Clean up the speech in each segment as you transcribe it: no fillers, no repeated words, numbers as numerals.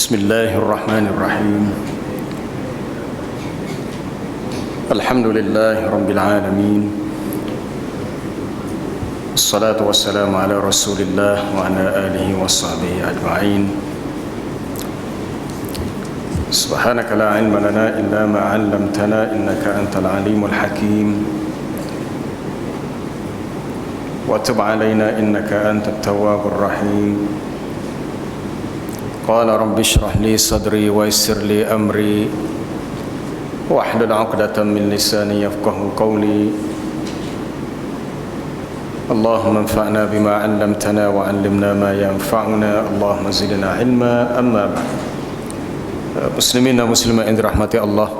بسم الله الرحمن الرحيم. الحمد لله رب العالمين، الصلاة والسلام على رسول الله وعلى آله وصحبه أجمعين. سبحانك لا علم لنا إلا ما علمتنا إنك أنت العليم الحكيم، وتب علينا إنك أنت التواب الرحيم. قال رب اشرح لي صدري ويسر لي أمري واحلل عقدة من لساني يفقه قولي. اللهم انفعنا بما علمتنا وعلمنا ما ينفعنا، اللهم زدنا علما. أما بعد، muslimin dan muslimat yang dirahmati Allah,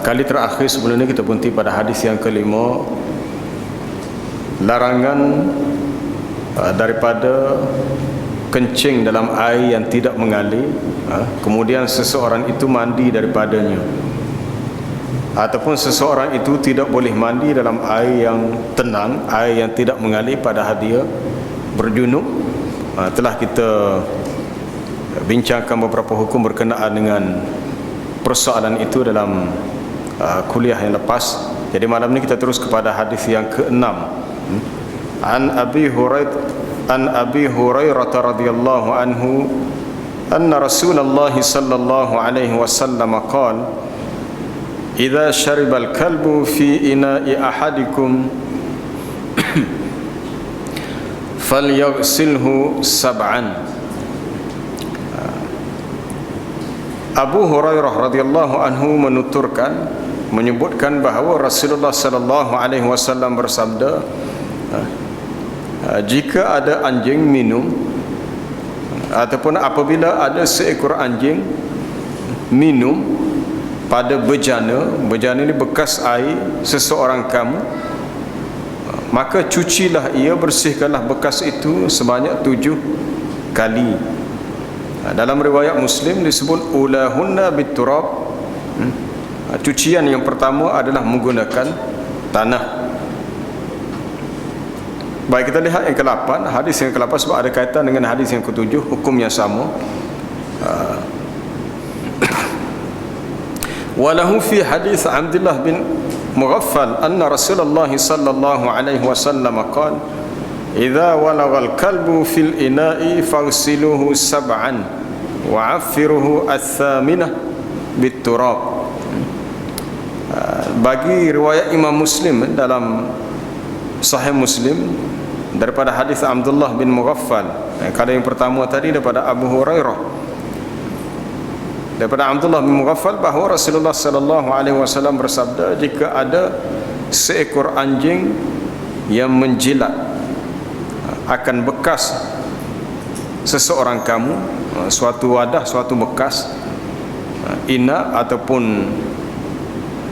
kali terakhir sebelum ini kita berhenti pada hadis yang kelima, larangan daripada kencing dalam air yang tidak mengalir, kemudian seseorang itu mandi daripadanya, ataupun seseorang itu tidak boleh mandi dalam air yang tenang, air yang tidak mengalir padahal dia berjunub. Telah kita bincangkan beberapa hukum berkenaan dengan persoalan itu dalam kuliah yang lepas. Jadi malam ini kita terus kepada hadis yang ke-6. An Abi Hurairah radhiyallahu anhu anna Rasulullah sallallahu alaihi wasallam qala idza shariba al-kalbu fi ina'i ahadikum falyaghsilhu sab'an. Abu Hurairah radhiyallahu anhu menyebutkan bahawa Rasulullah sallallahu alaihi wasallam bersabda, jika ada anjing minum, ataupun apabila ada seekor anjing minum pada bejana ini bekas air seseorang kamu, maka cucilah ia, bersihkanlah bekas itu sebanyak 7 kali. Dalam riwayat Muslim disebut ulahunna biturab. Cucian yang pertama adalah menggunakan tanah. Baik, kita lihat yang ke-8, hadis yang ke-8 sebab ada kaitan dengan hadis yang ke-7, hukum yang sama. Walahu fi hadis Abdullah bin Mughaffal anna Rasulullah sallallahu alaihi wasallam qala idza walagal kalbu fil ina'i faghsiluhu sab'an wa 'affiruhu ats-tsaminah bit-turab. Bagi riwayat Imam Muslim dalam Sahih Muslim daripada hadis Abdullah bin Mughaffal, kalau yang pertama tadi daripada Abu Hurairah, daripada Abdullah bin Mughaffal bahawa Rasulullah sallallahu alaihi wasallam bersabda, jika ada seekor anjing yang menjilat akan bekas seseorang kamu, suatu wadah, suatu bekas ina ataupun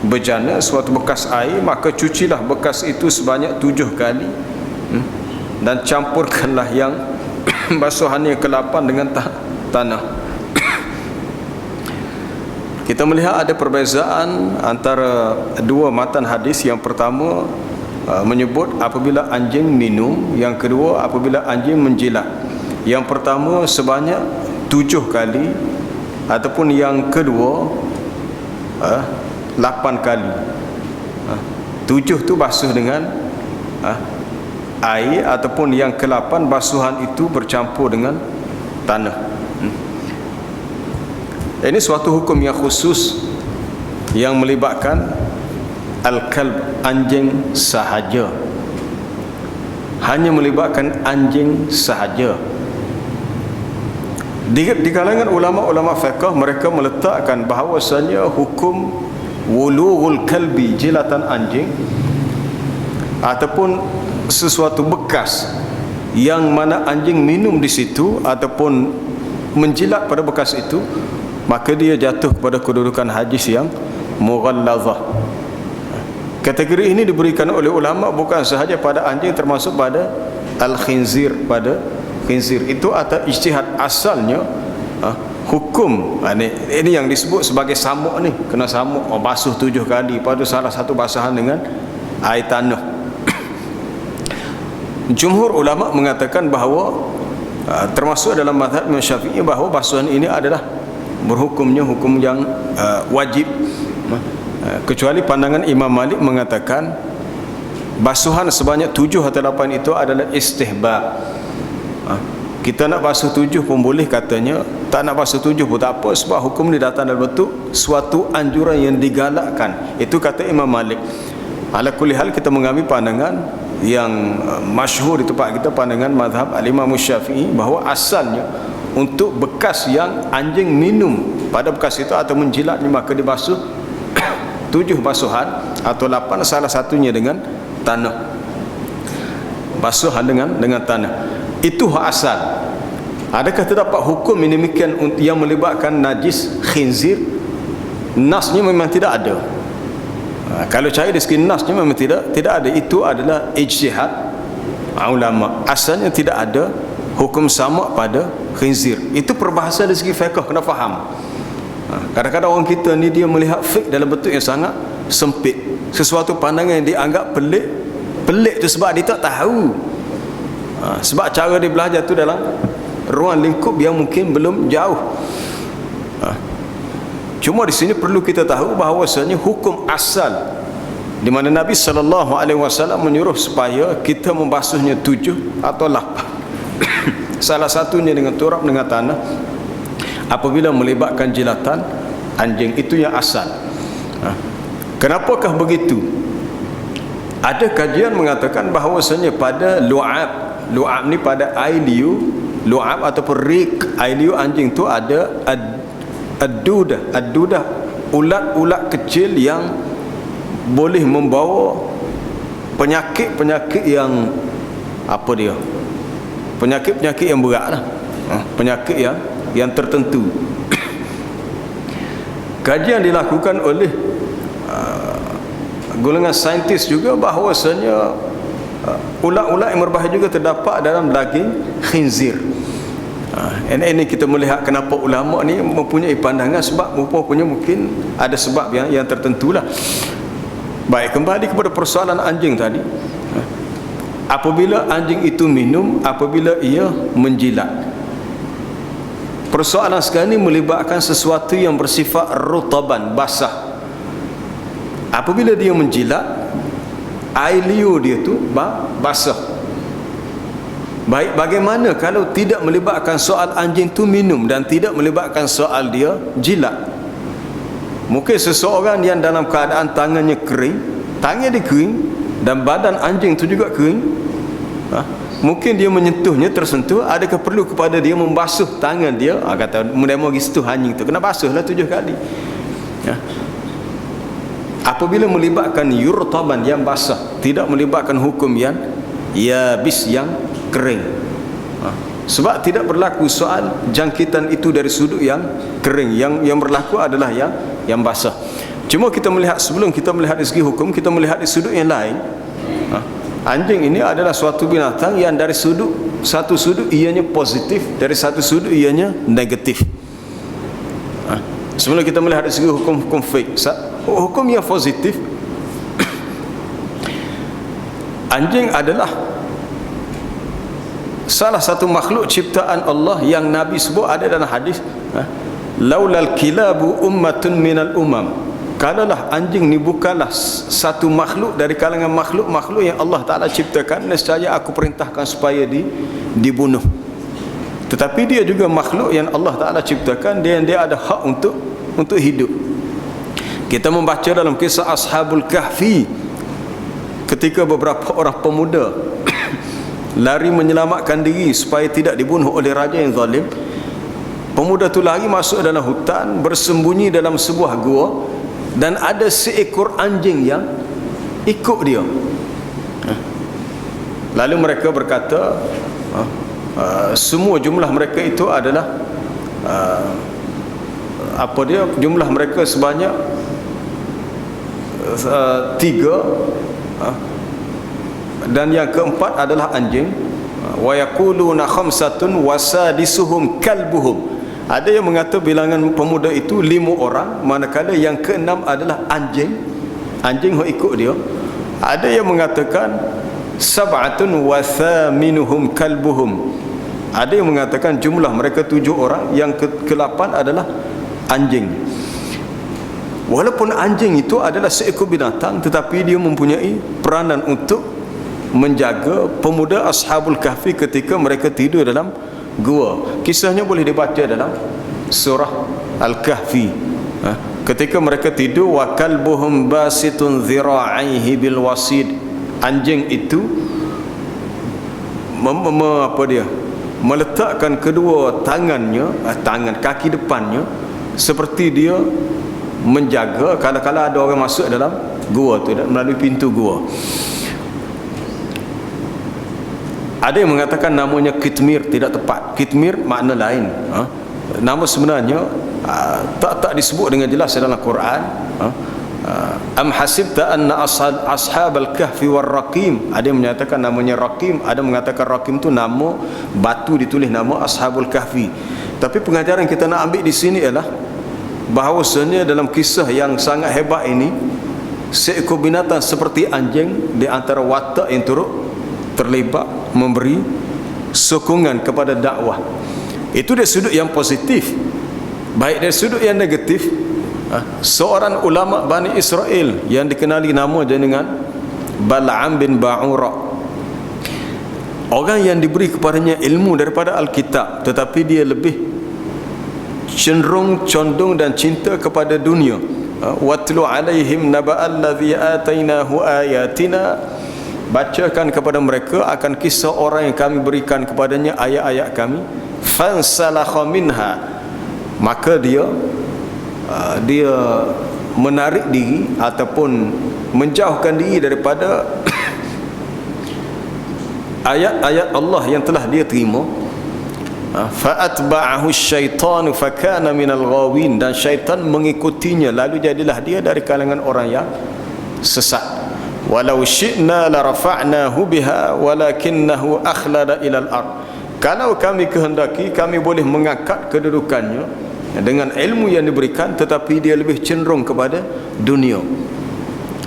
bejana, suatu bekas air, maka cucilah bekas itu sebanyak 7 kali, dan campurkanlah yang basuhan yang ke-8 dengan tanah. Kita melihat ada perbezaan antara dua matan hadis. Yang pertama menyebut apabila anjing minum, yang kedua apabila anjing menjilat. Yang pertama sebanyak 7 kali, ataupun yang kedua 8 kali. 7 tu basuh dengan air, ataupun yang ke-8 basuhan itu bercampur dengan tanah. Ini suatu hukum yang khusus yang melibatkan al-kalb, anjing sahaja. Hanya melibatkan anjing sahaja. Di kalangan ulama-ulama fiqh, mereka meletakkan bahawasanya hukum wulughul kalbi, jilatan anjing, ataupun sesuatu bekas yang mana anjing minum di situ ataupun menjilat pada bekas itu, maka dia jatuh kepada kedudukan hadis yang mughallazah. Kategori ini diberikan oleh ulama bukan sahaja pada anjing, termasuk pada al-khinzir, pada khinzir. Itu atas ijtihad asalnya hukum. Ini yang disebut sebagai samuk ni, kena samuk, basuh 7 kali, pada salah satu basahan dengan air tanah. Jumhur ulama mengatakan bahawa termasuk dalam mazhab Imam Syafi'i bahawa basuhan ini adalah berhukumnya hukum yang wajib, kecuali pandangan Imam Malik mengatakan basuhan sebanyak 7 atau 8 itu adalah istihbab. Kita nak basuh 7 pun boleh katanya, tak nak basuh 7 pun tak apa, sebab hukum ni datang dalam bentuk suatu anjuran yang digalakkan. Itu kata Imam Malik. Ala kulli hal, kita mengambil pandangan yang masyhur di tempat kita, pandangan mazhab Al-Imam Syafi'i, bahawa asalnya untuk bekas yang anjing minum pada bekas itu atau menjilatnya, maka dibasuh 7 basuhan atau 8, salah satunya dengan tanah. Basuhan dengan tanah. Itu hak asal. Adakah terdapat hukum ini demikian yang melibatkan najis khinzir? Nasnya memang tidak ada. Kalau cari dari segi nasnya memang tidak ada. Itu adalah ijtihad ulama. Asalnya tidak ada hukum sama pada khinzir. Itu perbahasan dari segi fiqh, kena faham. Kadang-kadang orang kita ni dia melihat fiqh dalam bentuk yang sangat sempit. Sesuatu pandangan yang dianggap pelik. Pelik tu sebab dia tak tahu. Sebab cara dia belajar tu dalam ruang lingkup yang mungkin belum jauh. Cuma di sini perlu kita tahu bahawasanya hukum asal, di mana Nabi SAW menyuruh supaya kita membasuhnya 7 atau 8 salah satunya dengan turab, dengan tanah, apabila melibatkan jilatan anjing. Itu yang asal. Kenapakah begitu? Ada kajian mengatakan bahawasanya pada lu'ab ni, pada air liu, lu'ab ataupun rik air liu anjing tu ada ad-dudah, ulat-ulat kecil yang boleh membawa penyakit yang apa dia, penyakit yang berat lah, penyakit yang tertentu. Kajian dilakukan oleh golongan saintis juga bahawasanya ulat-ulat yang berbahaya juga terdapat dalam daging khinzir. Ini kita melihat kenapa ulama ni mempunyai pandangan, sebab rupanya mungkin ada sebab yang tertentulah. Baik, kembali kepada persoalan anjing tadi. Apabila anjing itu minum, apabila ia menjilat, persoalan sekarang ini melibatkan sesuatu yang bersifat rutaban, basah. Apabila dia menjilat, air liu dia tu basah. Baik, bagaimana kalau tidak melibatkan soal anjing tu minum dan tidak melibatkan soal dia jilat? Mungkin seseorang yang dalam keadaan tangannya kering, tangan dia kering dan badan anjing tu juga kering, mungkin dia menyentuhnya, tersentuh, adakah perlu kepada dia membasuh tangan dia? Kata mudah mau gitu anjing tu kena basuhlah 7 kali. Apabila melibatkan yurtaban yang basah, tidak melibatkan hukum yang yabis yang kering. Sebab tidak berlaku soal jangkitan itu dari sudut yang kering. Yang berlaku adalah yang basah. Cuma kita melihat, sebelum kita melihat dari segi hukum, kita melihat dari sudut yang lain. Anjing ini adalah suatu binatang yang dari satu sudut ianya positif, dari satu sudut ianya negatif. Sebelum kita melihat dari segi hukum fiqh, hukum yang positif, anjing adalah salah satu makhluk ciptaan Allah yang Nabi sebut ada dalam hadis, laulal kilabu ummatun minal umam. Kalaulah anjing ni bukanlah satu makhluk dari kalangan makhluk-makhluk yang Allah Ta'ala ciptakan, nescaya aku perintahkan supaya dibunuh. Tetapi dia juga makhluk yang Allah Ta'ala ciptakan, dia ada hak untuk hidup. Kita membaca dalam kisah Ashabul Kahfi, ketika beberapa orang pemuda lari menyelamatkan diri supaya tidak dibunuh oleh raja yang zalim. Pemuda tu lari masuk dalam hutan, bersembunyi dalam sebuah gua, dan ada seekor anjing yang ikut dia. Lalu mereka berkata, semua jumlah mereka itu adalah jumlah mereka sebanyak 3, dan yang keempat adalah anjing. Wa yaquluna khamsatun wasadisuhum kalbuhum. Ada yang mengata bilangan pemuda itu 5 orang, manakala yang keenam adalah anjing yang ikut dia. Ada yang mengatakan sab'atun wa thaminuhum kalbuhum. Ada yang mengatakan jumlah mereka 7 orang, yang ke-8 adalah anjing. Walaupun anjing itu adalah seekor binatang, tetapi dia mempunyai peranan untuk menjaga pemuda Ashabul Kahfi ketika mereka tidur dalam gua. Kisahnya boleh dibaca dalam surah Al-Kahfi. Ketika mereka tidur, wa kalbuhum basitun dhira'aihi bil wasid. Anjing itu meletakkan kedua tangannya, kaki depannya, seperti dia menjaga kala-kala ada orang masuk dalam gua tu melalui pintu gua. Ada yang mengatakan namanya Kitmir, tidak tepat. Kitmir makna lain. Nama sebenarnya tak disebut dengan jelas dalam Quran. Am hasibta anna ashabal kahfi war raqim. Ada yang menyatakan namanya Raqim, ada yang mengatakan Raqim tu nama batu ditulis nama Ashabul Kahfi. Tapi pengajaran kita nak ambil di sini ialah bahawasanya dalam kisah yang sangat hebat ini, seekor binatang seperti anjing di antara watak yang turut terlibat memberi sokongan kepada dakwah. Itu dari sudut yang positif. Baik dari sudut yang negatif, seorang ulama Bani Israel yang dikenali nama dengan Bal'am bin Ba'ura, orang yang diberi kepadanya ilmu daripada Alkitab, tetapi dia lebih cenderung, condong dan cinta kepada dunia. Watlu alaihim naba'al ladzi atainahu ayatina. Bacakan kepada mereka akan kisah orang yang kami berikan kepadanya ayat-ayat kami. Fansalakha minha, maka dia menarik diri ataupun menjauhkan diri daripada ayat-ayat Allah yang telah dia terima. Fa'atba'ahu syaitanu fakana minal ghawin, dan syaitan mengikutinya, lalu jadilah dia dari kalangan orang yang sesat. Walau syi'na la rafa'nahu biha walakinnahu akhlada ilal ard. Kalau kami kehendaki, kami boleh mengangkat kedudukannya dengan ilmu yang diberikan, tetapi dia lebih cenderung kepada dunia.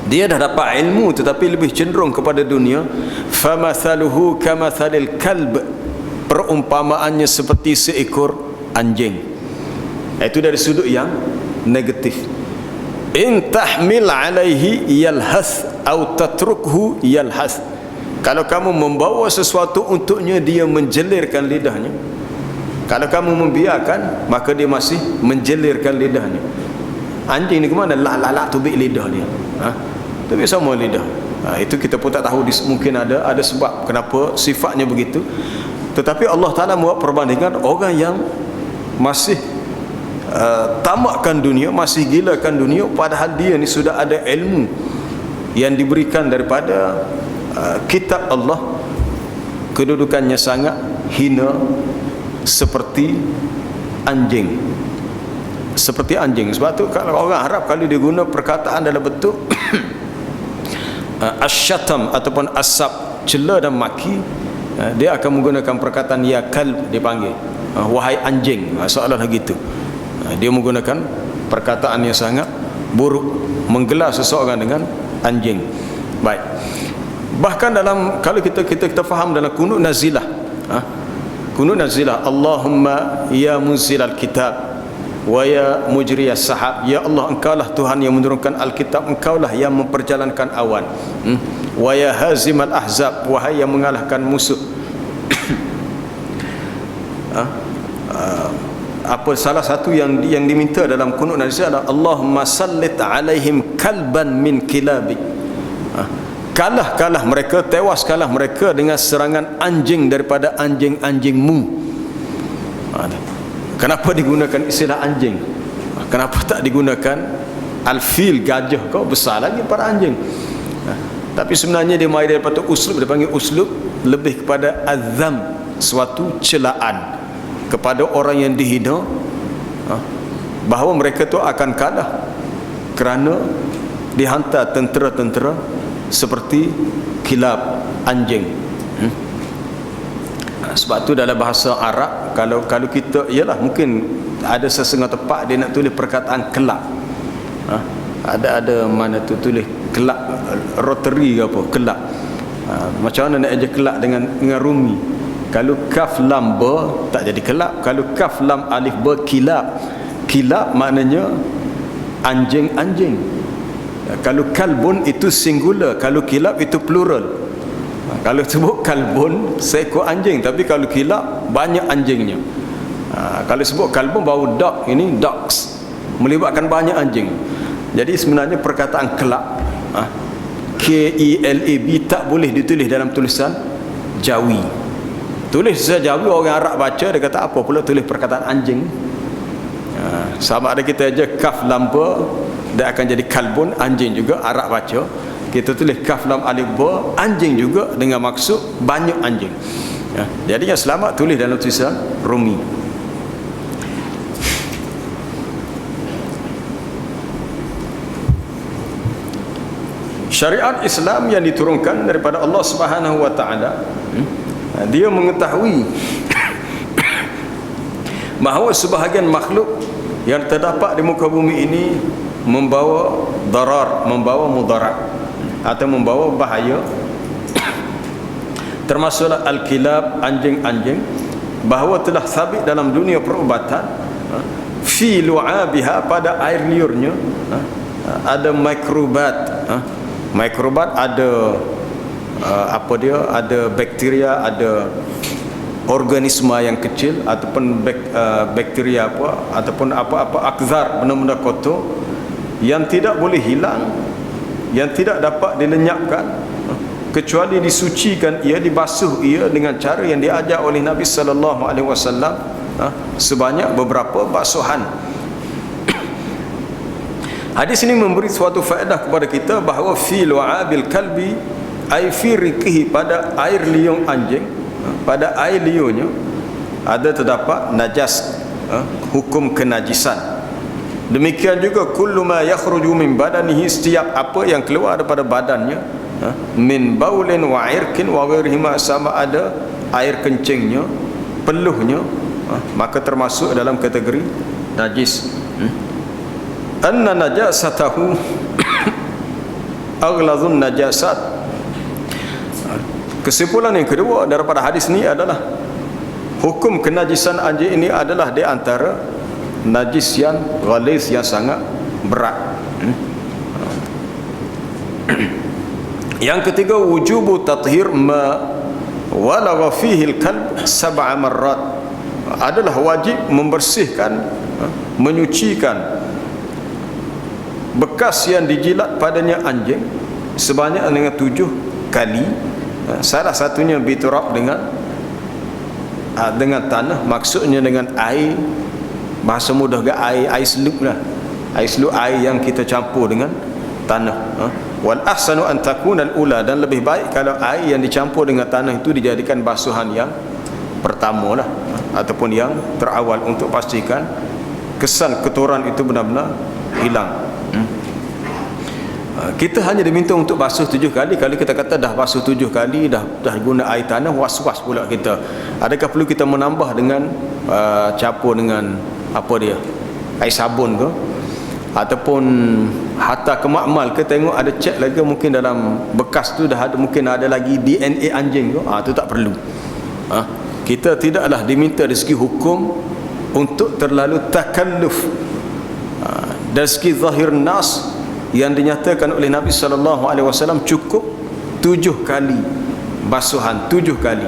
Dia dah dapat ilmu tetapi lebih cenderung kepada dunia. Famathaluhu kamathalil kalb, perumpamaannya seperti seekor anjing. Itu dari sudut yang negatif. In tahmil alaihi yalhath atau tatrukhu yalhath. Kalau kamu membawa sesuatu untuknya, dia menjelirkan lidahnya. Kalau kamu membiarkan, maka dia masih menjelirkan lidahnya. Anjing ni ke mana? Lak tubik lidah dia. Tubik sama lidah. Itu kita pun tak tahu, mungkin ada sebab kenapa sifatnya begitu. Tetapi Allah Ta'ala buat perbandingan orang yang masih tamakkan dunia, masih gilakan dunia, padahal dia ni sudah ada ilmu yang diberikan daripada kitab Allah. Kedudukannya sangat hina, seperti anjing. Seperti anjing. Sebab tu kalau orang Arab, kalau dia guna perkataan dalam bentuk asyatam ataupun asab, cela dan maki, dia akan menggunakan perkataan ya kalb, dia panggil wahai anjing, soalan begitu. Dia menggunakan perkataan yang sangat buruk, menggelar seseorang dengan anjing. Baik. Bahkan dalam, kalau kita faham dalam kunut nazilah, kunut nazilah, Allahumma ya munzilal kitab wa ya mujriyas sahab, ya Allah, engkaulah Tuhan yang menurunkan Alkitab, engkaulah yang memperjalankan awan, wa ya hazimal ahzab, wahai yang mengalahkan musuh. Apa salah satu yang diminta dalam kunut nazilah adalah Allahumma sallit alaihim kalban min kilabik. Kalah mereka, tewaskanlah mereka dengan serangan anjing daripada anjing-anjingmu. Kenapa digunakan istilah anjing? Kenapa tak digunakan al-fil, gajah? Kau besar lagi para anjing. Tapi sebenarnya dia mai daripada uslub, dia panggil uslub lebih kepada azam, suatu celaan kepada orang yang dihina, bahawa mereka tu akan kalah kerana dihantar tentera-tentera seperti kilab, anjing. Sebab tu dalam bahasa Arab, kalau kita, ialah mungkin ada sesengah tempat dia nak tulis perkataan kelab, ada mana tu tulis kelab, rotary ke apa, kelab. Macam mana nak aja kelab dengan rumi, Kalau kaf lam ba tak jadi kelab. Kalau kaf lam alif ba kilab. Kilab maknanya anjing-anjing. Kalau kalbun itu singular, kalau kilab itu plural. Kalau sebut kalbun seekor anjing, tapi kalau kilab banyak anjingnya. Kalau sebut kalbun baru dog, ini dogs, melibatkan banyak anjing. Jadi sebenarnya perkataan kelab, K-E-L-A-B, tak boleh ditulis dalam tulisan Jawi. Tulis saja Jawi, orang Arab baca dia kata apa pula tulis perkataan anjing. Sama ada kita aja kaf lam ba, dia akan jadi kalbun, anjing juga Arab baca. Kita tulis kaf lam alif ba, anjing juga dengan maksud banyak anjing. Jadi yang selamat tulis dalam tulisan Rumi. Syariat Islam yang diturunkan daripada Allah Subhanahu wa taala, dia mengetahui bahawa sebahagian makhluk yang terdapat di muka bumi ini membawa darar, membawa mudarat atau membawa bahaya, termasuklah al-kilab, anjing-anjing, bahawa telah sabit dalam dunia perubatan fi lu'abiha, pada air liurnya ada mikrobat. Mikrobat ada ada bakteria, ada organisme yang kecil ataupun bakteria ataupun apa-apa akzar, benda-benda kotor yang tidak boleh hilang, yang tidak dapat dilenyapkan kecuali disucikan ia, dibasuh ia dengan cara yang diajar oleh Nabi sallallahu alaihi wasallam sebanyak beberapa basuhan. Hadis ini memberi suatu faedah kepada kita bahawa fi lu'abil kalbi ay fi riqihi, pada air liung anjing, pada air liurnya ada terdapat najas, hukum kenajisan. Demikian juga kullu ma yakhruju min badanihi, setiap apa yang keluar daripada badannya, min baulin wa irkin wa ghairihima, sama ada air kencingnya, peluhnya, maka termasuk dalam kategori najis. Anna najasatahu aghlazun najasat. Kesimpulan yang kedua daripada hadis ini adalah hukum kenajisan anjing ini adalah di antara najis yang ghalis, yang sangat berat. Yang ketiga, wujubu tathhir ma walagha fihi al-kalb 7 marrat, adalah wajib membersihkan, menyucikan bekas yang dijilat padanya anjing sebanyak dengan 7 kali. Salah satunya biturab, dengan tanah, maksudnya dengan air, bahasa mudah ke air seluk lah, air seluk, air yang kita campur dengan tanah. Wal ahsanu an takuna al-ula, dan lebih baik kalau air yang dicampur dengan tanah itu dijadikan basuhan yang pertama lah, ataupun yang terawal, untuk pastikan kesan kotoran itu benar-benar hilang. Kita hanya diminta untuk basuh 7 kali. Kalau kita kata dah basuh 7 kali, dah guna air tanah, was-was pula kita. Adakah perlu kita menambah dengan campur dengan apa dia, air sabun ke, ataupun hatta ke makmal ke, tengok ada cek lagi mungkin dalam bekas tu dah ada, mungkin ada lagi DNA anjing ke, tu tak perlu. Kita tidaklah diminta dari segi hukum untuk terlalu takalluf. Dari segi zahir nas yang dinyatakan oleh Nabi sallallahu alaihi wasallam, cukup 7 kali basuhan, 7 kali.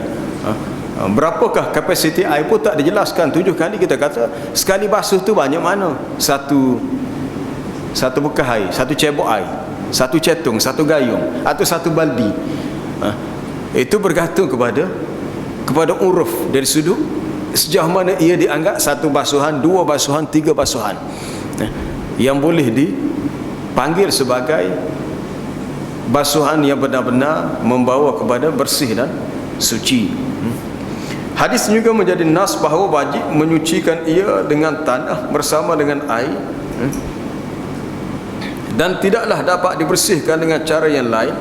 Berapakah kapasiti air pun tak dijelaskan. 7 kali kita kata sekali basuh tu banyak mana? Satu bekas air, satu cebok air, satu cetung, satu gayung, atau satu baldi. Itu bergantung kepada uruf dari sudut sejauh mana ia dianggap satu basuhan, 2 basuhan, 3 basuhan yang boleh dipanggil sebagai basuhan yang benar-benar membawa kepada bersih dan suci. Hadis juga menjadi nas bahawa wajib menyucikan ia dengan tanah bersama dengan air, dan tidaklah dapat dibersihkan dengan cara yang lain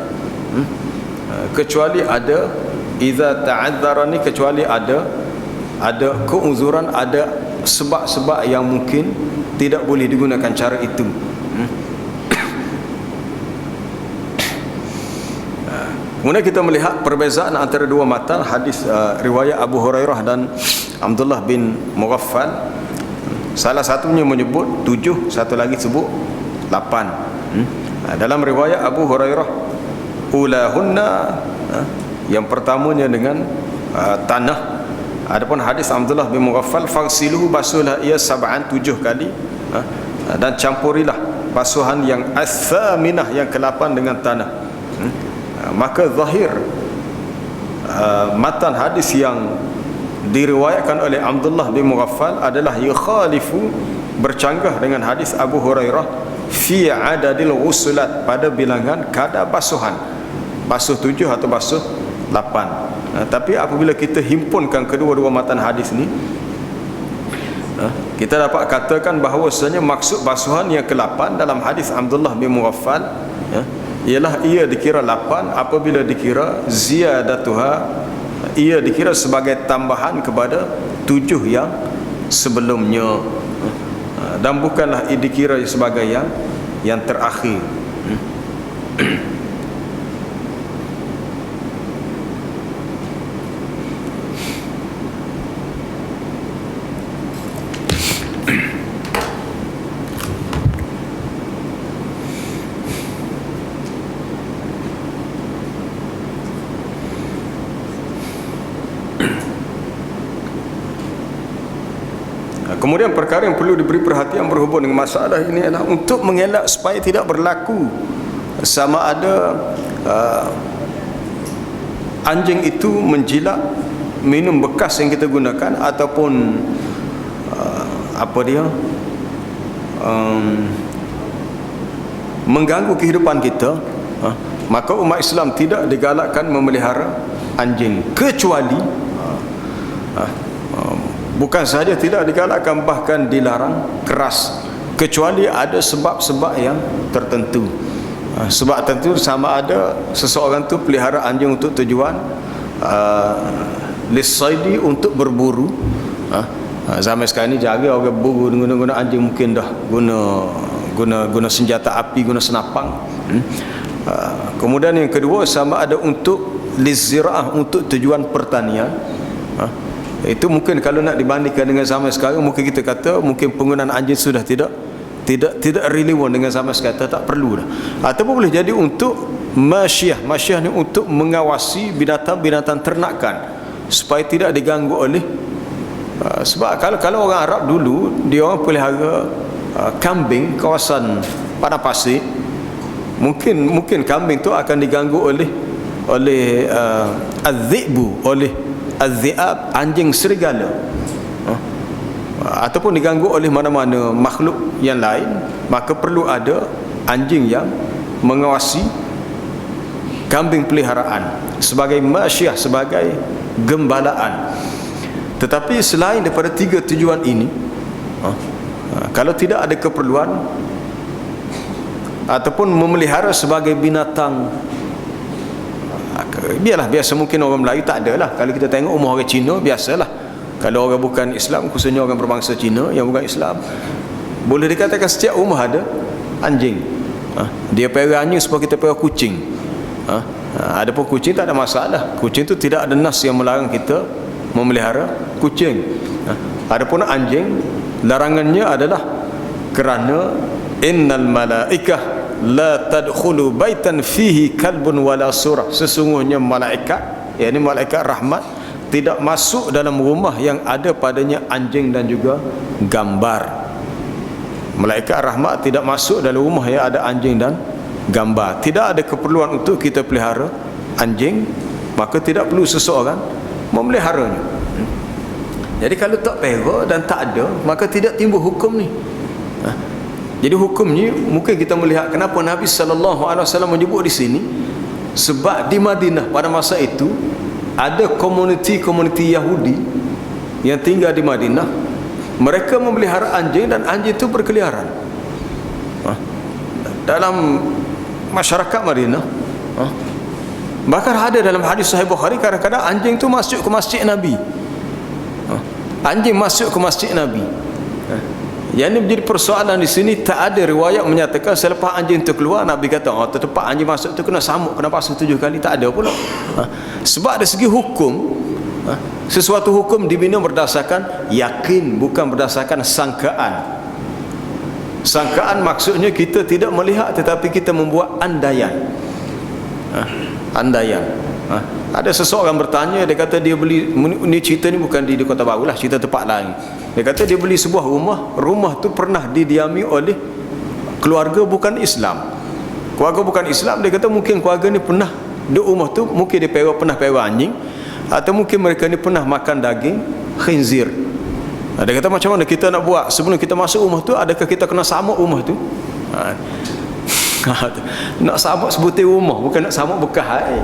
kecuali ada idza ta'adzarani, kecuali ada keuzuran, ada sebab-sebab yang mungkin tidak boleh digunakan cara itu. Kemudian kita melihat perbezaan antara dua matan hadis riwayat Abu Hurairah dan Abdullah bin Mughaffal. Salah satunya menyebut 7, satu lagi sebut 8. Dalam riwayat Abu Hurairah, ulahunna, yang pertamanya dengan tanah. Adapun hadis Abdullah bin Mughaffal, fagsiluhu, basuhlah ia 7 kali, dan campurilah basuhan yang as-saminah, yang ke-8 dengan tanah. Maka zahir matan hadis yang diriwayatkan oleh Abdullah bin Mughaffal adalah yukhalifu, bercanggah dengan hadis Abu Hurairah fi adadil ghusulat, pada bilangan kadar basuhan, basuh 7 atau basuh 8. Tapi apabila kita himpunkan kedua-dua matan hadis ni, kita dapat katakan bahawasanya maksud basuhan yang ke-8 dalam hadis Abdullah bin Mughaffal ialah ia dikira 8 apabila dikira ziyadatuha, ia dikira sebagai tambahan kepada 7 yang sebelumnya, dan bukanlah ia dikira sebagai yang terakhir. Kemudian perkara yang perlu diberi perhatian berhubung dengan masalah ini adalah untuk mengelak supaya tidak berlaku sama ada anjing itu menjilat minum bekas yang kita gunakan, ataupun mengganggu kehidupan kita. Maka umat Islam tidak digalakkan memelihara anjing, kecuali bukan sahaja tidak digalakkan, bahkan dilarang keras, kecuali ada sebab-sebab yang tertentu. Sebab tertentu, sama ada seseorang tu pelihara anjing untuk tujuan lisaidi, untuk berburu. Zaman sekarang ni jaga orang berburu guna anjing, mungkin dah guna senjata api, guna senapang. Kemudian yang kedua, sama ada untuk liziraah, untuk tujuan pertanian. Itu mungkin kalau nak dibandingkan dengan zaman sekarang, mungkin kita kata mungkin penggunaan anjing sudah tidak relevan dengan zaman sekarang, tak perlu dah. Ataupun boleh jadi untuk masyiyah ni untuk mengawasi binatang-binatang ternakan supaya tidak diganggu oleh sebab kalau orang Arab dulu, dia orang pelihara kambing kawasan padang pasir, mungkin kambing tu akan diganggu oleh az-zi'bu, oleh az-zi'ab, anjing serigala, ataupun diganggu oleh mana-mana makhluk yang lain. Maka perlu ada anjing yang mengawasi kambing peliharaan sebagai masyiyah, sebagai gembalaan. Tetapi selain daripada 3 tujuan ini, kalau tidak ada keperluan ataupun memelihara sebagai binatang, biasa mungkin orang Melayu tak ada lah. Kalau kita tengok rumah orang Cina, biasalah. Kalau orang bukan Islam, khususnya orang berbangsa Cina yang bukan Islam, boleh dikatakan setiap rumah ada anjing. Dia pelihara anjing sebab kita pelihara kucing. Adapun kucing tak ada masalah. Kucing tu tidak ada nas yang melarang kita memelihara kucing. Adapun anjing, larangannya adalah kerana innal malaikah la tadkhulu baitan fihi kalbun wala surah, sesungguhnya malaikat, yakni malaikat rahmat, tidak masuk dalam rumah yang ada padanya anjing dan juga gambar. Malaikat rahmat tidak masuk dalam rumah yang ada anjing dan gambar. Tidak ada keperluan untuk kita pelihara anjing, maka tidak perlu seseorang memeliharanya. Jadi kalau tak pelihara dan tak ada, maka tidak timbul hukum ni. Jadi hukumnya mungkin kita melihat kenapa Nabi SAW menyebut di sini, sebab di Madinah pada masa itu ada komuniti Yahudi yang tinggal di Madinah. Mereka memelihara anjing dan anjing itu berkeliaran dalam masyarakat Madinah. Bahkan ada dalam hadis Sahih Bukhari, kadang-kadang anjing itu masuk ke masjid Nabi. Anjing masuk ke masjid Nabi. Yang ini menjadi persoalan di sini. Tak ada riwayat menyatakan selepas anjing itu keluar Nabi kata tempat anjing masuk tu kena samuk, kena basuh 7 kali. Tak ada pula. Sebab dari segi hukum, sesuatu hukum dibina berdasarkan yakin, bukan berdasarkan sangkaan. Sangkaan maksudnya kita tidak melihat tetapi kita membuat andaian. Andaian. Ada seseorang bertanya, dia kata dia beli, ni cerita ni bukan di Kota Baru lah, cerita tempat lain. Dia kata dia beli sebuah rumah tu pernah didiami oleh keluarga bukan Islam. Keluarga bukan Islam, dia kata mungkin keluarga ni pernah duduk rumah tu, mungkin dia pernah pewak anjing, atau mungkin mereka ni pernah makan daging khinzir. Dia kata macam mana kita nak buat sebelum kita masuk rumah tu, adakah kita kena samuk rumah tu? Nak samuk sebutir rumah, bukan nak samuk bekas air.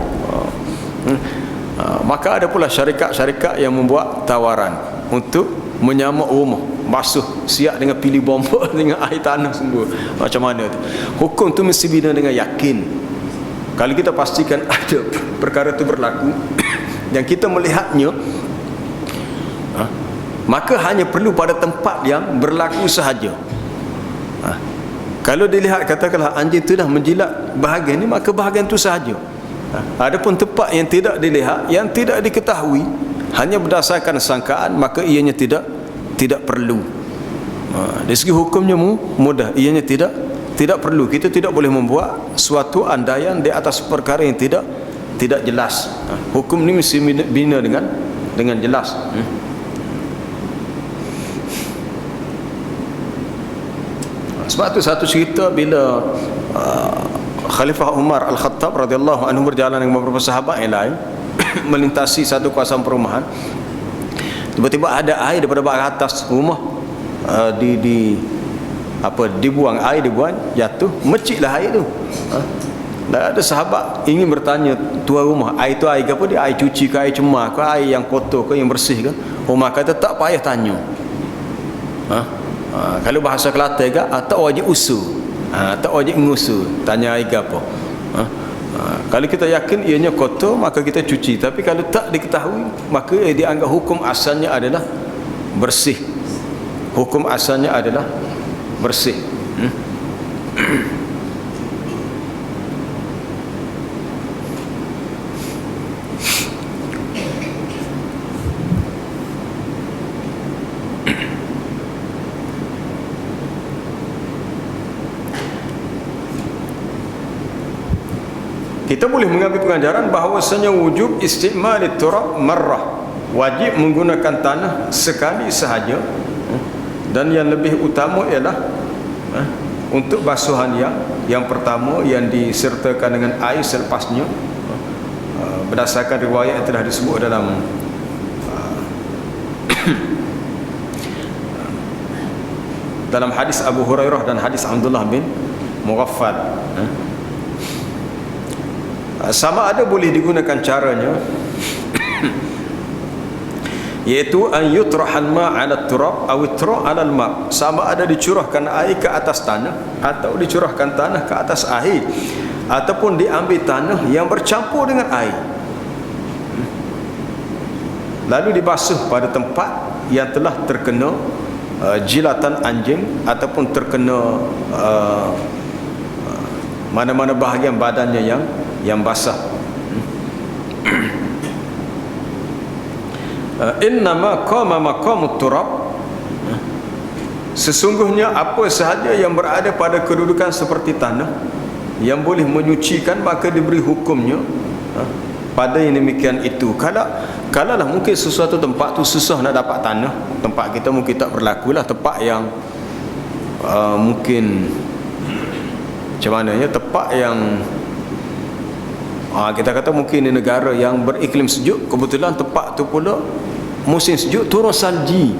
Maka ada pula syarikat-syarikat yang membuat tawaran untuk menyamak rumah, basuh siap dengan pilih bomba dengan air tanah semua. Macam mana tu? Hukum tu mesti bina dengan yakin. Kalau kita pastikan ada perkara tu berlaku yang kita melihatnya, maka hanya perlu pada tempat yang berlaku sahaja. Kalau dilihat katakanlah anjing tu dah menjilat bahagian ni, maka bahagian tu sahaja. Adapun tempat yang tidak dilihat, yang tidak diketahui, hanya berdasarkan sangkaan, maka ianya tidak perlu. Dari segi hukumnya mudah, ianya tidak perlu. Kita tidak boleh membuat suatu andaian di atas perkara yang tidak jelas. Hukum ni mesti bina dengan jelas. Sebab tu satu cerita bila Khalifah Umar Al-Khattab radhiyallahu anhu berjalan dengan beberapa sahabat yang lain melintasi satu kawasan perumahan. Tiba-tiba ada air daripada bawah atas rumah dibuang jatuh, meciklah air tu. Dan ada sahabat ingin bertanya tuan rumah, air tu air apa dia? Air cuci ke, air cemar ke, air yang kotor ke, yang bersih ke? Umar kata tak payah tanya. Kalau bahasa Kelantan ke, tak wajib usul, tak wajib ngusul, tanya air apa. Kalau kita yakin ianya kotor, maka kita cuci. Tapi kalau tak diketahui, maka dianggap hukum asalnya adalah bersih. Hukum asalnya adalah bersih. Kita boleh mengambil pengajaran bahawasanya wujub istimal turab marrah, wajib menggunakan tanah sekali sahaja, dan yang lebih utama ialah untuk basuhan yang pertama yang disertakan dengan air selepasnya, berdasarkan riwayat yang telah disebut dalam hadis Abu Hurairah dan hadis Abdullah bin Mughaffal. Sama ada boleh digunakan caranya iaitu an yutrahal ma' 'ala turab aw itra' 'ala al-ma'. Sama ada dicurahkan air ke atas tanah atau dicurahkan tanah ke atas air, ataupun diambil tanah yang bercampur dengan air lalu dibasuh pada tempat yang telah terkena jilatan anjing, ataupun terkena mana-mana bahagian badannya yang basah. Innama qama maqamut turab, sesungguhnya apa sahaja yang berada pada kedudukan seperti tanah yang boleh menyucikan, maka diberi hukumnya pada yang demikian itu. Kalaulah mungkin sesuatu tempat tu susah nak dapat tanah, tempat kita mungkin tak berlakulah, tempat yang mungkin macam mana ya, tempat yang kita kata mungkin di negara yang beriklim sejuk, kebetulan tempat tu pula musim sejuk, turun salji.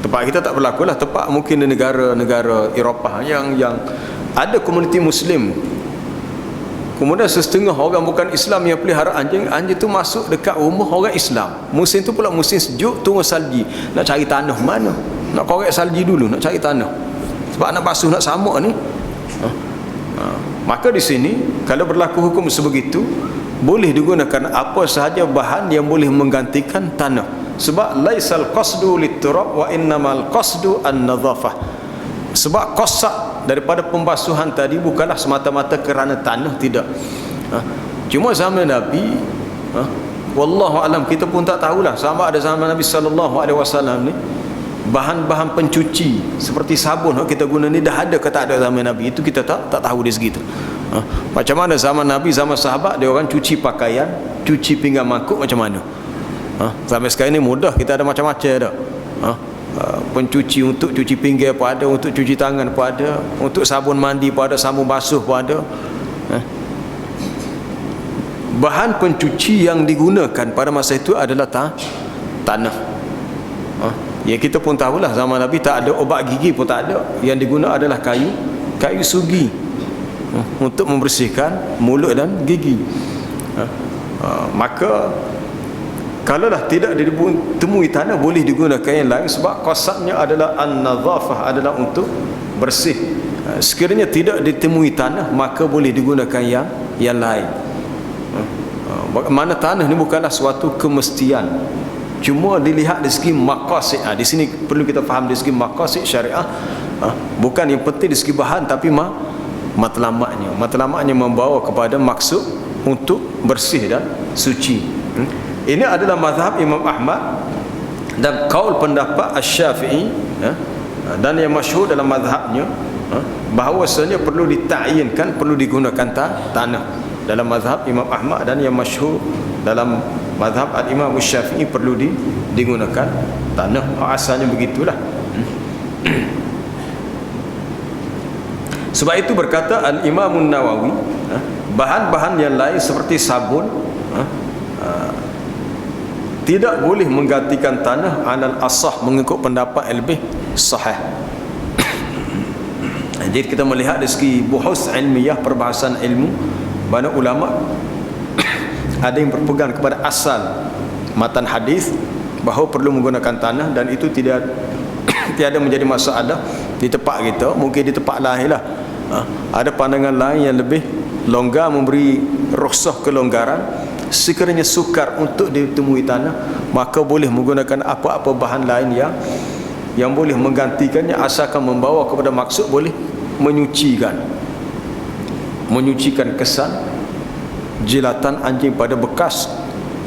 Tempat kita tak berlaku lah. Tempat mungkin di negara-negara Eropah yang ada komuniti Muslim, kemudian setengah orang bukan Islam yang pelihara anjing tu masuk dekat rumah orang Islam. Musim tu pula musim sejuk, turun salji. Nak cari tanah mana? Nak korek salji dulu, nak cari tanah. Sebab nak basuh, nak samuk ni. Maka di sini kalau berlaku hukum sebegitu, boleh digunakan apa sahaja bahan yang boleh menggantikan tanah. Sebab laisal qasdu lit-turab wa innamal qasdu an-nadhafah. Sebab qasak daripada pembasuhan tadi bukanlah semata-mata kerana tanah, tidak. Cuma zaman Nabi, wallahu alam, kita pun tak tahulah sama ada zaman Nabi sallallahu alaihi wasallam ni bahan-bahan pencuci seperti sabun kita guna ni dah ada ke tak ada zaman Nabi, itu kita tak tahu dia segitu. Macam mana zaman Nabi, zaman sahabat, dia orang cuci pakaian, cuci pinggan mangkuk macam mana. Sampai sekarang ni mudah, kita ada macam-macam dah. Pencuci untuk cuci pinggan pun ada, untuk cuci tangan pun ada, untuk sabun mandi pun ada, sabun basuh pun ada. Bahan pencuci yang digunakan pada masa itu adalah tanah. Ya kita pun tahulah zaman Nabi tak ada obat gigi pun tak ada, yang diguna adalah kayu sugi untuk membersihkan mulut dan gigi. Maka kalaulah tidak ditemui tanah, boleh digunakan yang lain, sebab qasadnya adalah an-nadhafah, adalah untuk bersih. Sekiranya tidak ditemui tanah, maka boleh digunakan yang lain. Mana tanah ni bukanlah suatu kemestian, cuma dilihat dari segi maqasid. Di sini perlu kita faham dari segi maqasid syariah. Bukan yang penting dari segi bahan, tapi matlamatnya membawa kepada maksud untuk bersih dan suci. Ini adalah mazhab Imam Ahmad dan kaul pendapat Asy-Syafi'i, dan yang masyhur dalam mazhabnya bahawasanya perlu ditakyinkan, perlu digunakan tanah dalam mazhab Imam Ahmad, dan yang masyhur dalam mazhab al-Imam Asy-Syafi'i perlu digunakan tanah. Asalnya begitulah. Sebab itu berkata al-Imam An-Nawawi, bahan-bahan yang lain seperti sabun tidak boleh menggantikan tanah alal asah, mengikut pendapat yang lebih sahih. Jadi kita melihat dari segi buhus ilmiah, perbahasan ilmu, banyak ulama ada yang berpegang kepada asal matan hadis bahawa perlu menggunakan tanah, dan itu tiada menjadi masalah di tempat kita. Mungkin di tempat lain lah ada pandangan lain yang lebih longgar, memberi rukhsah kelonggaran. Sekiranya sukar untuk ditemui tanah, maka boleh menggunakan apa-apa bahan lain yang boleh menggantikannya, asalkan membawa kepada maksud boleh menyucikan kesan jilatan anjing pada bekas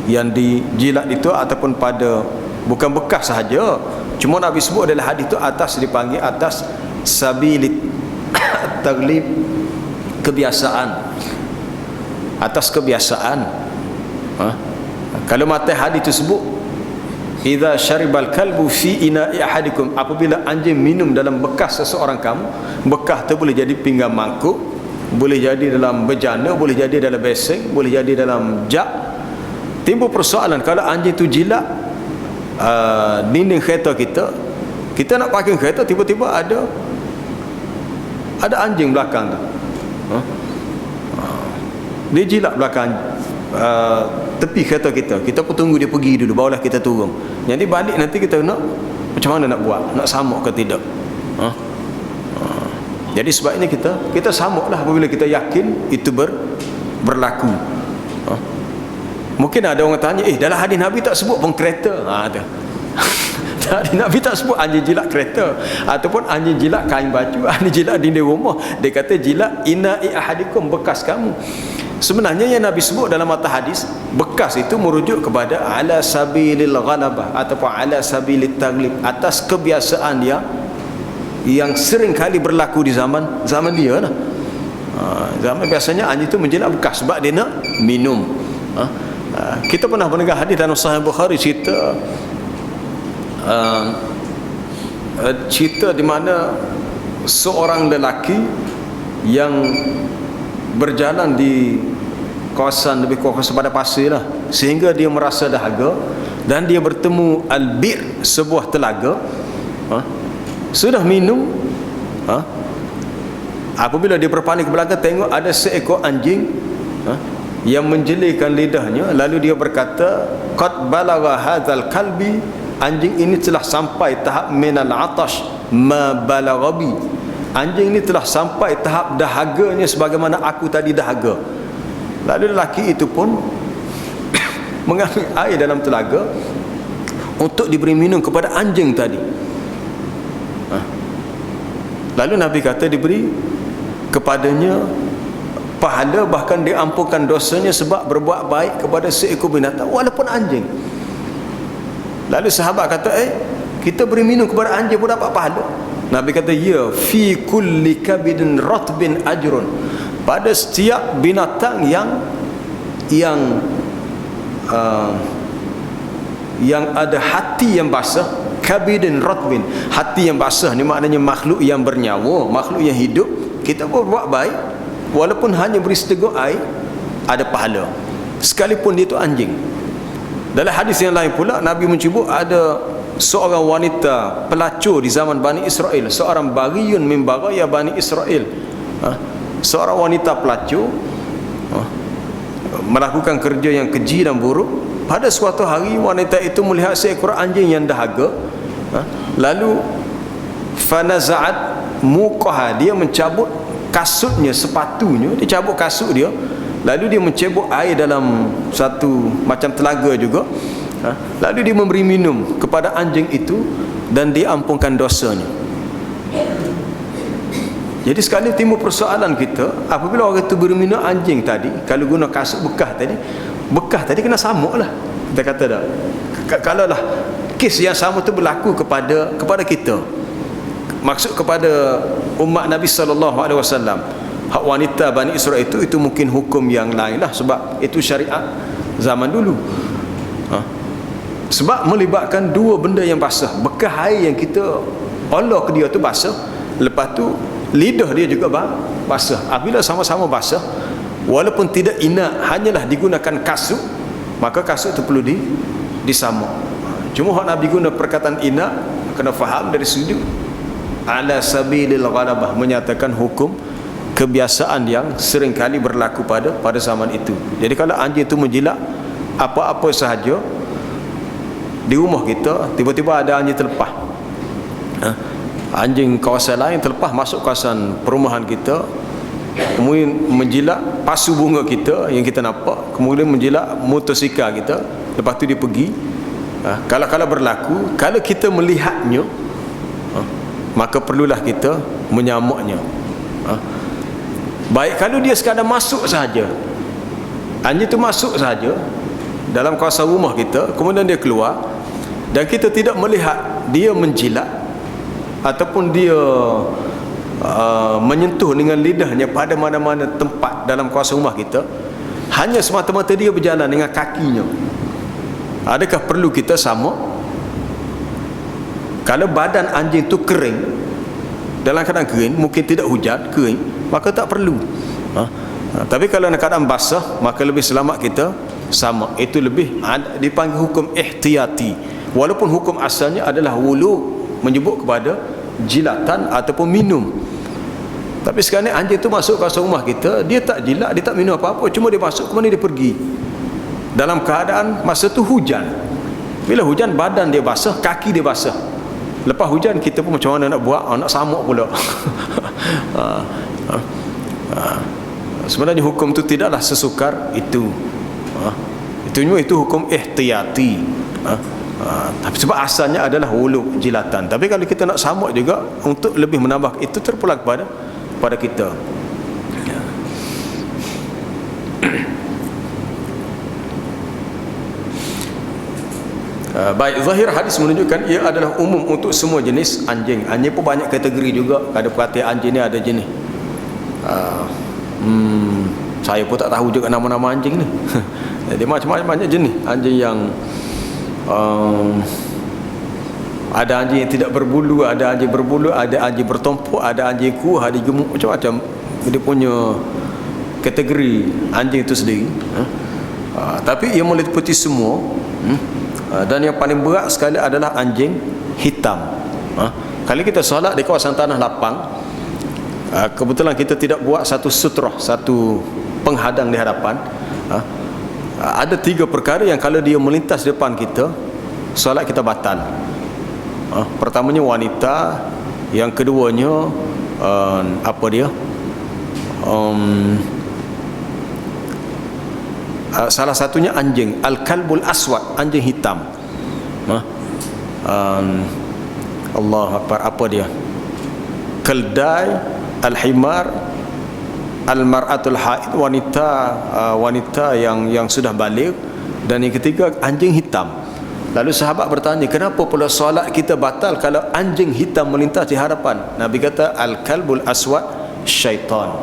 yang dijilat itu, ataupun pada bukan bekas sahaja, cuma Nabi sebut adalah hadis itu atas dipanggil atas sabilit taglib, kebiasaan, atas kebiasaan. Kalau mata hadis tersebut, idza syaribal kalbu fi ina'i ahadikum, apabila anjing minum dalam bekas seseorang kamu, bekas tu boleh jadi pinggan mangkuk, boleh jadi dalam bejana, boleh jadi dalam beseng, boleh jadi dalam jak. Timbul persoalan, kalau anjing tu jilat dinding kereta kita nak parking kereta, tiba-tiba ada anjing belakang tu, dia jilat belakang tepi kereta kita pun tunggu dia pergi dulu, barulah kita turun. Jadi balik nanti kita nak macam mana nak buat, nak samuk ke tidak. Jadi sebab ini kita samuklah apabila kita yakin itu berlaku. Mungkin ada orang tanya, dalam hadis Nabi tak sebut pun kereta. Hadis Nabi tak sebut anjing jilat kereta, ataupun anjing jilat kain baju, anjing jilat dinding rumah. Dia kata jilat ina'i ahadikum, bekas kamu. Sebenarnya yang Nabi sebut dalam mata hadis, bekas itu merujuk kepada ala sabilil ghalabah ataupun ala sabilit taglib, atas kebiasaan dia yang sering kali berlaku di zaman dia lah. Zaman biasanya anjing itu menjilat bekas sebab dia nak minum. Kita pernah mendengar hadis dalam Sahih Bukhari, cerita di mana seorang lelaki yang berjalan di kawasan, lebih kurang pada pasir lah, sehingga dia merasa dahaga, dan dia bertemu al-bir, sebuah telaga. Sudah minum, apabila dia berpaling ke belakang, tengok ada seekor anjing yang menjelikan lidahnya. Lalu dia berkata, qad balagha hadzal kalbi, anjing ini telah sampai tahap minal atash ma balaghabi, anjing ini telah sampai tahap dahaganya sebagaimana aku tadi dahaga. Lalu lelaki itu pun mengambil air dalam telaga, untuk diberi minum kepada anjing tadi. Lalu Nabi kata diberi kepadanya pahala, bahkan diampunkan dosanya sebab berbuat baik kepada seekor binatang walaupun anjing. Lalu sahabat kata, kita beri minum kepada anjing pun dapat pahala. Nabi kata, ya, fi kulli kabidin ratbin ajrun. Pada setiap binatang yang ada hati yang basah, kabidin ratbin, hati yang basah ni maknanya makhluk yang bernyawa, makhluk yang hidup, kita berbuat baik walaupun hanya beri seteguk air, ada pahala sekalipun dia tu anjing. Dalam hadis yang lain pula Nabi menyebut ada seorang wanita pelacur di zaman Bani Israel, seorang bariyun min baraya Bani Israel, seorang wanita pelacur melakukan kerja yang keji dan buruk. Pada suatu hari wanita itu melihat seekor anjing yang dahaga, lalu fanaza'at muqaha, dia mencabut kasutnya, sepatunya, dia cabut kasut dia, lalu dia mencebok air dalam satu macam telaga juga, lalu dia memberi minum kepada anjing itu dan diampunkan dosanya. Jadi sekali timbul persoalan kita, apabila orang itu beri minum anjing tadi, kalau guna kasut bekas tadi kena samuk lah, kita kata dah. Kalau lah kes yang sama tu berlaku kepada kita, maksud kepada umat Nabi SAW, hak wanita Bani Israel itu mungkin hukum yang lain lah, sebab itu syariat zaman dulu. Sebab melibatkan dua benda yang basah, bekas air yang kita olah ke dia tu basah, lepas tu lidah dia juga basah. Apabila sama-sama basah, walaupun tidak inat, hanyalah digunakan kasut, maka kasut itu perlu disamuk. Cuma hak Nabi guna perkataan inat, kena faham dari sudut ala sabilil ghalabah, menyatakan hukum kebiasaan yang sering kali berlaku pada zaman itu. Jadi kalau anjing itu menjilat apa-apa sahaja di rumah kita, tiba-tiba ada anjing terlepas, anjing kawasan lain terlepas masuk kawasan perumahan kita, kemudian menjilat pasu bunga kita yang kita nampak, kemudian menjilat motosikal kita, lepas tu dia pergi. Kalau berlaku, kalau kita melihatnya, maka perlulah kita menyamuknya. Baik kalau dia sekadar masuk saja, anjing itu masuk saja dalam kawasan rumah kita, kemudian dia keluar dan kita tidak melihat dia menjilat ataupun dia menyentuh dengan lidahnya pada mana-mana tempat dalam kawasan rumah kita, hanya semata-mata dia berjalan dengan kakinya, adakah perlu kita samuk? Kalau badan anjing itu kering, dalam keadaan kering, mungkin tidak hujan, kering, maka tak perlu. Tapi kalau dalam keadaan basah, maka lebih selamat kita sama. Itu lebih dipanggil hukum ihtiyati, walaupun hukum asalnya adalah wulu, menyebut kepada jilatan ataupun minum. Tapi sekarang ni anjing itu masuk ke rumah kita, dia tak jilat, dia tak minum apa-apa, cuma dia masuk, kemudian dia pergi dalam keadaan masa tu hujan. Bila hujan, badan dia basah, kaki dia basah. Lepas hujan, kita pun macam mana nak buat, nak samuk pula. Sebenarnya hukum tu tidaklah sesukar itu. Itu hukum ihtiyati. Tapi sebab asalnya adalah wulu, jilatan. Tapi kalau kita nak samuk juga, untuk lebih menambah, itu terpulang pada kita. Baik, zahir hadis menunjukkan ia adalah umum untuk semua jenis anjing. Anjing pun banyak kategori juga. Ada perkataan anjing ni ada jenis. Saya pun tak tahu juga nama-nama anjing ni. Jadi macam-macam banyak jenis anjing yang ada anjing yang tidak berbulu, ada anjing berbulu, ada anjing bertumpuk, ada anjing kuah, ada gemuk, macam-macam. Dia punya kategori anjing itu sendiri. Tapi ia meliputi semua. Dan yang paling berat sekali adalah anjing hitam. Kalau kita solat di kawasan tanah lapang, kebetulan kita tidak buat satu sutrah, satu penghadang di hadapan, ada 3 perkara yang kalau dia melintas depan kita, solat kita batal. Pertamanya wanita, yang keduanya salah satunya anjing al-kalbul aswad, anjing hitam. Allah Akbar, apa dia, keldai, al-himar, al-mar'atul haid, wanita yang sudah baligh, dan yang ketiga anjing hitam. Lalu sahabat bertanya, kenapa pula solat kita batal kalau anjing hitam melintas di hadapan? Nabi kata, al-kalbul aswad syaitan,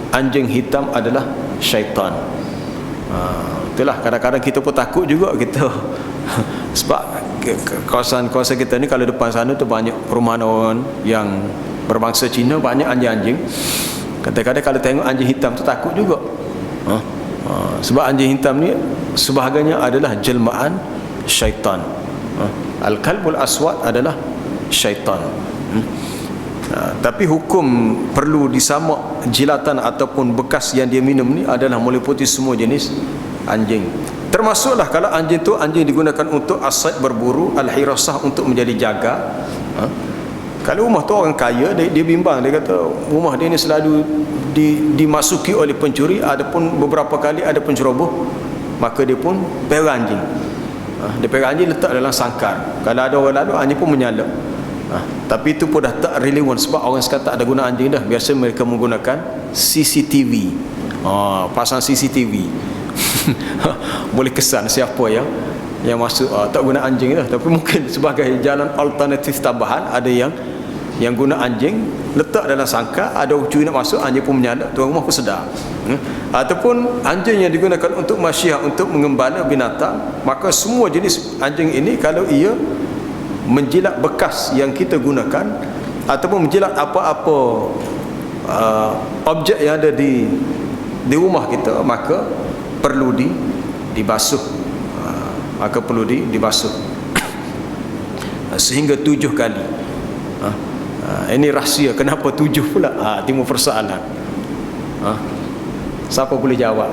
anjing hitam adalah syaitan. Itulah kadang-kadang kita pun takut juga kita sebab kawasan-kawasan kita ni, kalau depan sana tu banyak perumahan orang yang berbangsa Cina, banyak anjing-anjing. Kadang-kadang kalau tengok anjing hitam tu takut juga. Sebab anjing hitam ni sebahagiannya adalah jelmaan syaitan. Al-kalbul aswad adalah syaitan. Tapi hukum perlu disamak jilatan ataupun bekas yang dia minum ni adalah meliputi semua jenis anjing. Termasuklah kalau anjing tu anjing digunakan untuk asaid, berburu, al-hirasah, untuk menjadi jaga. Kalau rumah tu orang kaya, dia bimbang, dia kata rumah dia ni selalu dimasuki oleh pencuri, adapun beberapa kali ada penceroboh, maka dia pun pelihara anjing. Dia pelihara anjing, letak dalam sangkar. Kalau ada orang lalu, anjing pun menyala. Tapi itu pun dah tak relevan, sebab orang sekarang tak ada guna anjing dah. Biasa mereka menggunakan CCTV. Pasang CCTV. Boleh kesan siapa yang masuk, tak guna anjing dah. Tapi mungkin sebagai jalan alternatif tambahan, ada yang guna anjing, letak dalam sangkar, ada curi nak masuk, anjing pun menyala, tuan rumah pun sedar. Ataupun anjing yang digunakan untuk masyiah, untuk mengembala binatang, maka semua jenis anjing ini kalau ia menjilat bekas yang kita gunakan ataupun menjilat apa-apa objek yang ada di rumah kita, maka perlu dibasuh. Maka perlu dibasuh sehingga 7 kali. Ini rahsia kenapa 7 pula, timbul persoalan. Siapa boleh jawab?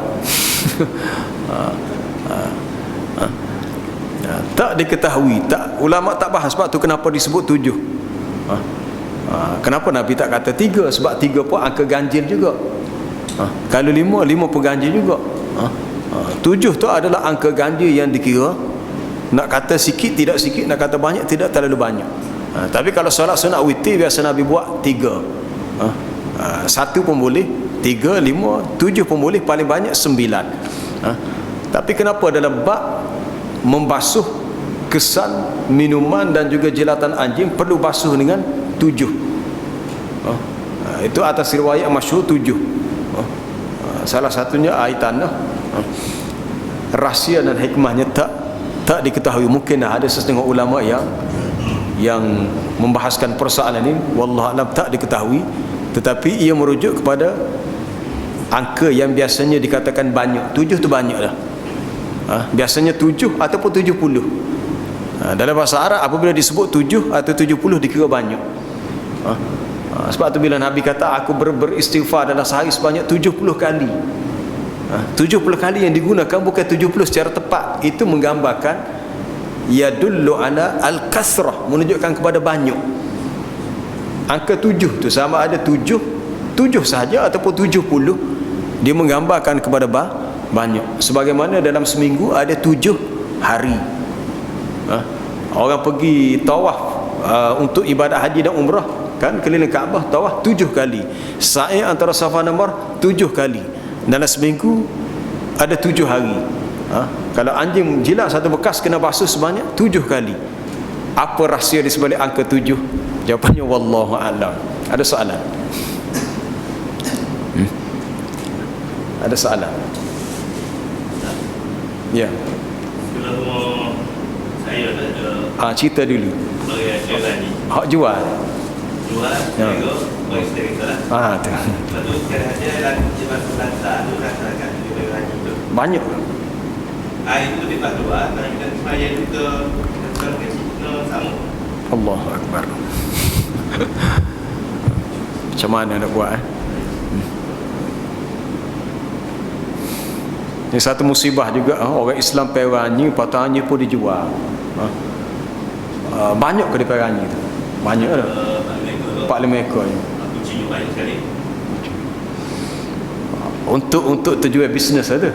Tak diketahui, ulama tak bahas sebab tu kenapa disebut 7. Kenapa Nabi tak kata 3? Sebab 3 pun angka ganjil juga. Kalau 5 pun ganjil juga. 7 tu adalah angka ganjil yang dikira. Nak kata sikit, tidak sikit. Nak kata banyak, tidak terlalu banyak. Tapi kalau solat sunat witir, biasa Nabi buat 3. 1 pun boleh, 3, 5, 7 pun boleh, paling banyak 9. Tapi kenapa dalam bab membasuh kesan minuman dan juga jilatan anjing perlu basuh dengan 7? Itu atas riwayat masyhur 7. Salah satunya air tanah. Rahsia dan hikmahnya tak diketahui. Mungkin ada setengah ulama yang membahaskan persoalan ini, wallahu alam, tak diketahui. Tetapi ia merujuk kepada angka yang biasanya dikatakan banyak. 7 tu banyak dah. Biasanya 7 ataupun 70. Dalam bahasa Arab apabila disebut 7 atau 70 dikira banyak. Sebab tu bila Nabi kata aku beristighfar dalam sehari sebanyak 70 kali. 70 kali yang digunakan bukan 70 secara tepat. Itu menggambarkan yadullu ala al-kasrah, menunjukkan kepada banyak. Angka 7 tu sama ada 7 sahaja ataupun 70, dia menggambarkan kepada banyak. Sebagaimana dalam seminggu ada 7 hari. Orang pergi tawaf untuk ibadat haji dan umrah, kan, keliling Kaabah, tawaf 7 kali. Sa'i antara Safa dan Marwah 7 kali. Dalam seminggu ada 7 hari. Kalau anjing jilat satu bekas kena basuh sebanyak 7 kali. Apa rahsia di sebalik angka 7? Jawapannya wallahu a'lam. Ada soalan? Ada soalan? Ya. Kalau saya ada cerita dulu. Hak jual. Ya. Bagi cerita lah. Tu. Lalu kira-kira lagi jelas lantar tu rasakan juga lagi tu. Banyak. Itu di Padua, kalau kita supaya juga kalau kecil sama. Allahu Akbar. Macam mana nak buat? Ini satu musibah juga. Orang Islam perani, patahnya pun dijual. Banyak ke di perani tu? Banyak dah. 45 ekor. Kucing banyak sekali. Untuk terjual bisnes ada.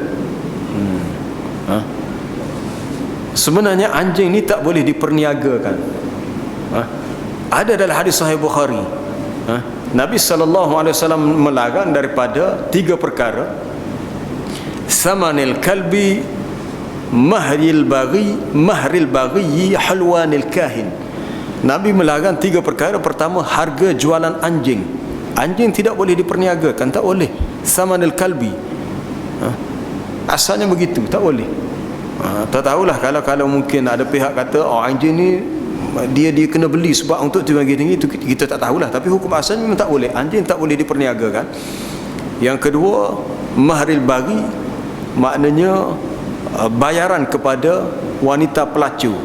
Sebenarnya anjing ni tak boleh diperniagakan. Ada dalam hadis Sahih Bukhari, Nabi SAW melarang daripada 3 perkara: samanil kalbi, mahril baghi, halwanil kahin. Nabi melarang 3 perkara. Pertama, harga jualan anjing. Anjing tidak boleh diperniagakan, tak boleh. Samanil kalbi, asalnya begitu, tak boleh. Tak tahulah kalau mungkin ada pihak kata anjing ni dia kena beli sebab untuk tujuan gini, itu kita tak tahulah. Tapi hukum asalnya memang tak boleh. Anjing tak boleh diperniagakan. Yang kedua, mahril bagi, maknanya bayaran kepada wanita pelacur.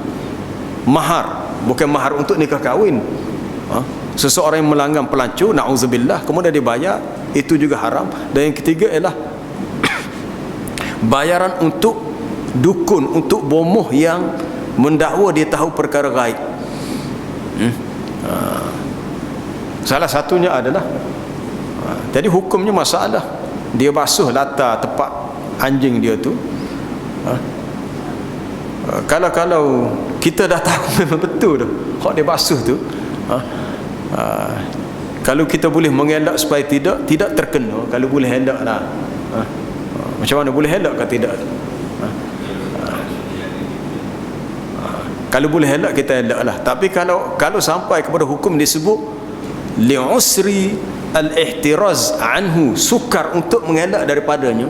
Mahar, bukan mahar untuk nikah kahwin. Seseorang yang melanggar pelacur, na'udzubillah, kemudian dia bayar, itu juga haram. Dan yang ketiga ialah bayaran untuk dukun, untuk bomoh yang mendakwa dia tahu perkara gaib. Salah satunya adalah jadi hukumnya masalah dia basuh latar tempat anjing dia tu. Kalau kita dah tahu memang betul tu hak dia basuh tu, kalau kita boleh mengelak supaya tidak terkena, kalau boleh elak lah. Macam mana boleh elak ke tidak? Kalau boleh elak, kita elak lah. Tapi kalau sampai kepada hukum disebut li'usri al-ihtiraz anhu, sukar untuk mengelak daripadanya,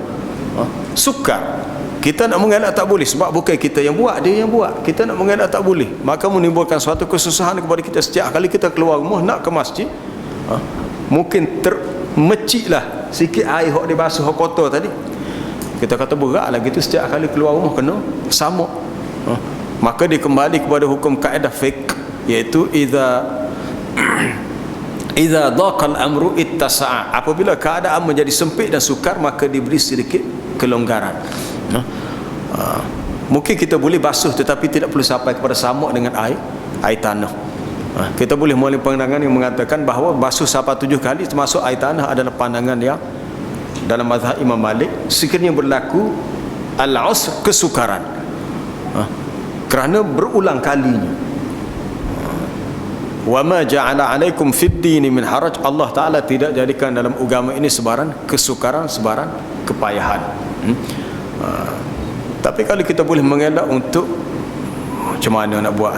sukar, kita nak mengelak tak boleh sebab bukan kita yang buat, dia yang buat. Kita nak mengelak tak boleh, maka menimbulkan suatu kesusahan kepada kita. Setiap kali kita keluar rumah nak ke masjid, mungkin termeciklah sikit air hok dibasuh hok kotor tadi, kita kata berat lah gitu. Setiap kali keluar rumah kena samuk. Maka dia kembali kepada hukum kaedah fiqh, iaitu idza dhaqal amru ittasa'a, apabila keadaan menjadi sempit dan sukar, maka diberi sedikit kelonggaran. Mungkin kita boleh basuh tetapi tidak perlu sampai kepada samuk dengan air tanah. Kita boleh mulai pandangan yang mengatakan bahawa basuh sampai 7 kali termasuk air tanah adalah pandangan yang dalam mazhab Imam Malik, sekiranya berlaku al-usr, kesukaran, kerana berulang kalinya. Wa ma ja'ala 'alaikum fid dini min haraj, Allah Taala tidak jadikan dalam agama ini sebaran kesukaran, sebaran kepayahan. Tapi kalau kita boleh mengelak untuk macam mana nak buat,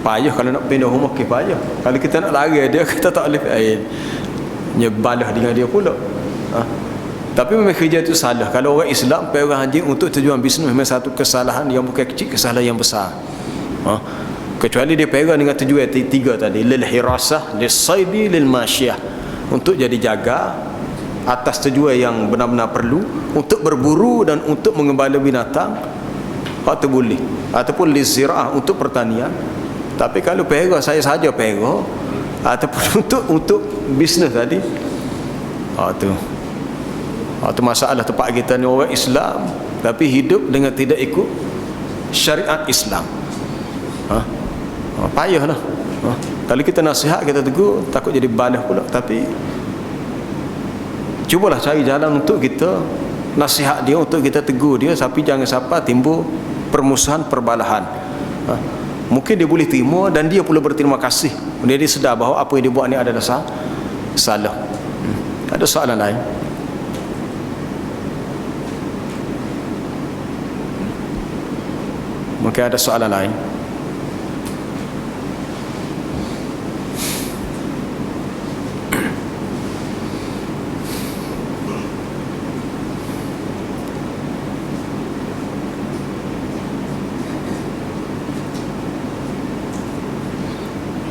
payah. Kalau nak pindah rumah ke payah. Kalau kita nak lari dia, kita tak boleh nyebalah dengan dia pula. Tapi memang kerja itu salah. Kalau orang Islam pergi haji untuk tujuan bisnes, memang satu kesalahan yang bukan kecil, kesalahan yang besar. Kecuali dia pergi dengan tujuan 3 tadi, lil hirasah, lis saidi, lil masyiyah, untuk jadi jaga atas tujuan yang benar-benar perlu, untuk berburu dan untuk mengembala binatang, itu boleh. Ataupun lis ziraah, untuk pertanian. Tapi kalau pergi saya saja pergi, ataupun untuk bisnes tadi, itu masalah tempat kita ni orang Islam tapi hidup dengan tidak ikut syariat Islam. Payahlah. Kalau kita nasihat, kita tegur, takut jadi balas pula. Tapi cubalah cari jalan untuk kita nasihat dia, untuk kita tegur dia, tapi jangan sampai timbul permusuhan, perbalahan. Mungkin dia boleh terima dan dia pula berterima kasih. Dia sedar bahawa apa yang dia buat ni adalah salah. Ada soalan lain? Mungkin ada soalan lain.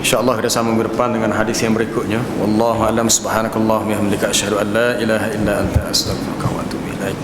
InsyaAllah kita sambung ke depan dengan hadis yang berikutnya. Wallahu a'lam, subhanakallah wa bihamdika asyhadu an la ilaha illa anta astaghfiruka wa atubu ilaik.